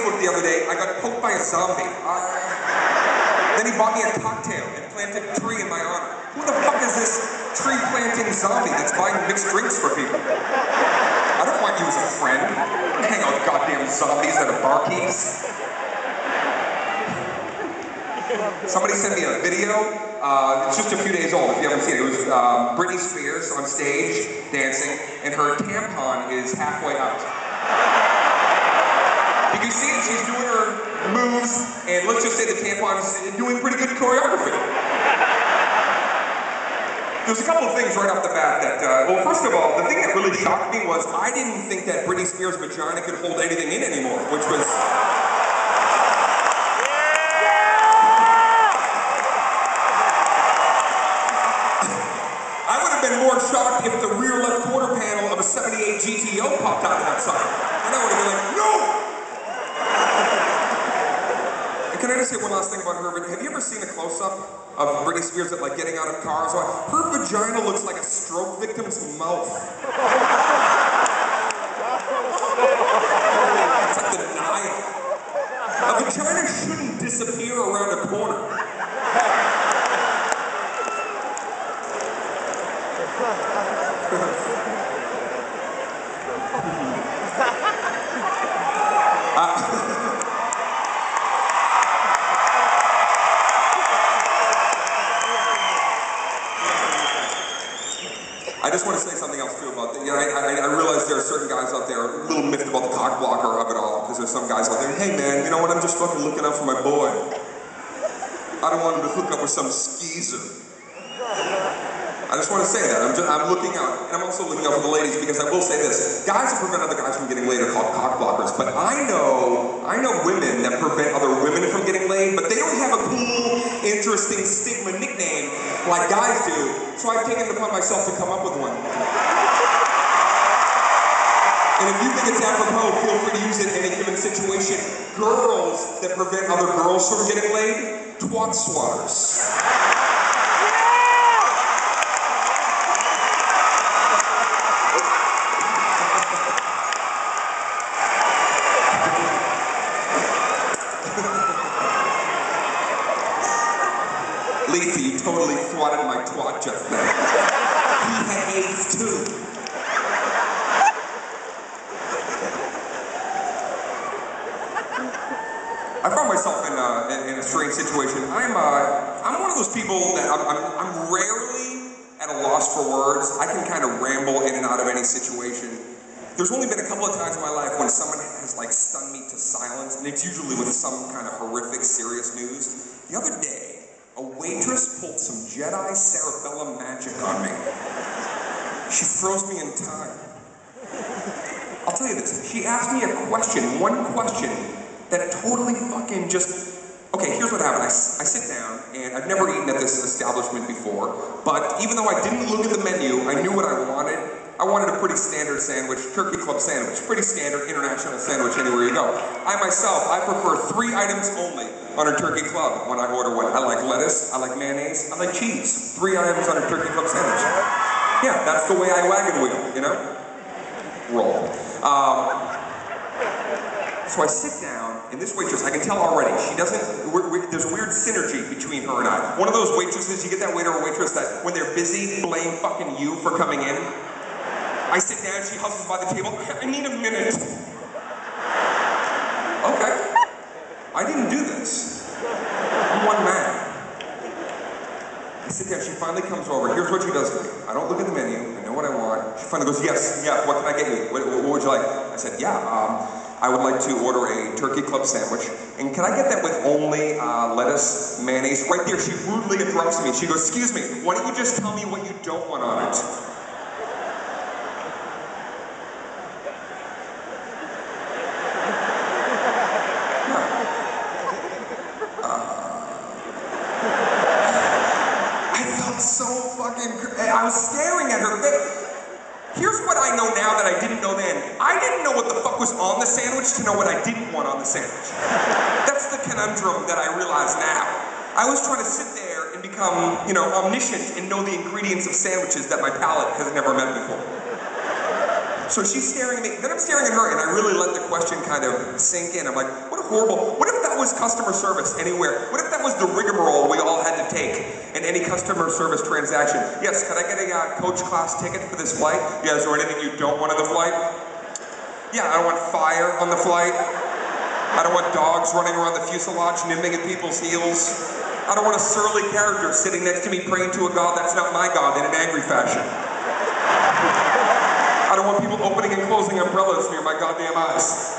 Facebook the other day, I got poked by a zombie. Then he bought me a cocktail and planted a tree in my honor. Who the fuck is this tree planting zombie that's buying mixed drinks for people? I don't want you as a friend. Hang out with goddamn zombies that are barkeeps. Somebody sent me a video. It's just a few days old, if you haven't seen it. It was Britney Spears on stage dancing, and her tampon is halfway out. You can see it, she's doing her moves, and let's just say the tampon is doing pretty good choreography. There's a couple of things right off the bat that, well, first of all, the thing that really shocked me was I didn't think that Britney Spears' vagina could hold anything in anymore, which was... I would have been more shocked if the rear left quarter panel of a 78 GTO popped out of that sucker. And I would have been like, no! Can I just say one last thing about her? Have you ever seen a close-up of Britney Spears at, like, getting out of cars? Her vagina looks like a stroke victim's mouth. It's like the Nile. A vagina shouldn't disappear around a corner. I just want to say something else too about that. You know, I realize there are certain guys out there a little miffed about the cock blocker of it all, because there's some guys out there, hey man, you know what, I'm just fucking looking out for my boy. I don't want him to hook up with some skeezer. I just want to say that. I'm looking out, and I'm also looking out for the ladies, because I will say this. Guys that prevent other guys from getting laid are called cock blockers, but I know women that prevent other women from getting laid, but they don't have a cool, interesting stigma nickname like guys do, so I've taken it upon myself to come up with one. And if you think it's apropos, feel free to use it in any given situation. Girls that prevent other girls from getting laid, twat swatters. Leafy, you totally thwatted my twat just now. He had AIDS too. I found myself in a strange situation. I'm one of those people that I'm rarely at a loss for words. I can kind of ramble in and out of any situation. There's only been a couple of times in my life when someone has like stunned me to silence, and it's usually with some kind of horrific, serious news. The other day, a waitress pulled some Jedi cerebellum magic on me. She froze me in time. I'll tell you this, she asked me a question, one question, that totally fucking just... Okay, here's what happened. I sit down, and I've never eaten at this establishment before, but even though I didn't look at the menu, I knew what I wanted. I wanted a pretty standard sandwich, Turkey Club sandwich, pretty standard international sandwich anywhere you go. I myself, I prefer 3 items only on a Turkey Club when I order one. I like lettuce, I like mayonnaise, I like cheese. 3 items on a Turkey Club sandwich. Yeah, that's the way I wagon wheel, you know? Roll. So I sit down, and this waitress, I can tell already, she doesn't, there's a weird synergy between her and I. One of those waitresses, you get that waiter or waitress that when they're busy, blame fucking you for coming in. I sit down, she hustles by the table, I need a minute. Okay. I didn't do this. I'm one man. I sit down, she finally comes over, here's what she does to me. I don't look at the menu, I know what I want. She finally goes, yes, yeah, what can I get you? What would you like? I said, yeah, I would like to order a Turkey Club sandwich. And can I get that with only lettuce, mayonnaise? Right there, she rudely interrupts me. She goes, excuse me, why don't you just tell me what you don't want on it? I was staring at her. Here's what I know now that I didn't know then. I didn't know what the fuck was on the sandwich to know what I didn't want on the sandwich. That's the conundrum that I realize now. I was trying to sit there and become, you know, omniscient and know the ingredients of sandwiches that my palate has never met before. So she's staring at me, then I'm staring at her, and I really let the question kind of sink in. I'm like, what a horrible, what if that was customer service anywhere? What if that was the rigmarole we all had to take in any customer service transaction? Yes, could I get a coach class ticket for this flight? Yeah, is there anything you don't want on the flight? Yeah, I don't want fire on the flight. I don't want dogs running around the fuselage nipping at people's heels. I don't want a surly character sitting next to me praying to a god that's not my god in an angry fashion. I don't want people opening and closing umbrellas near my goddamn eyes.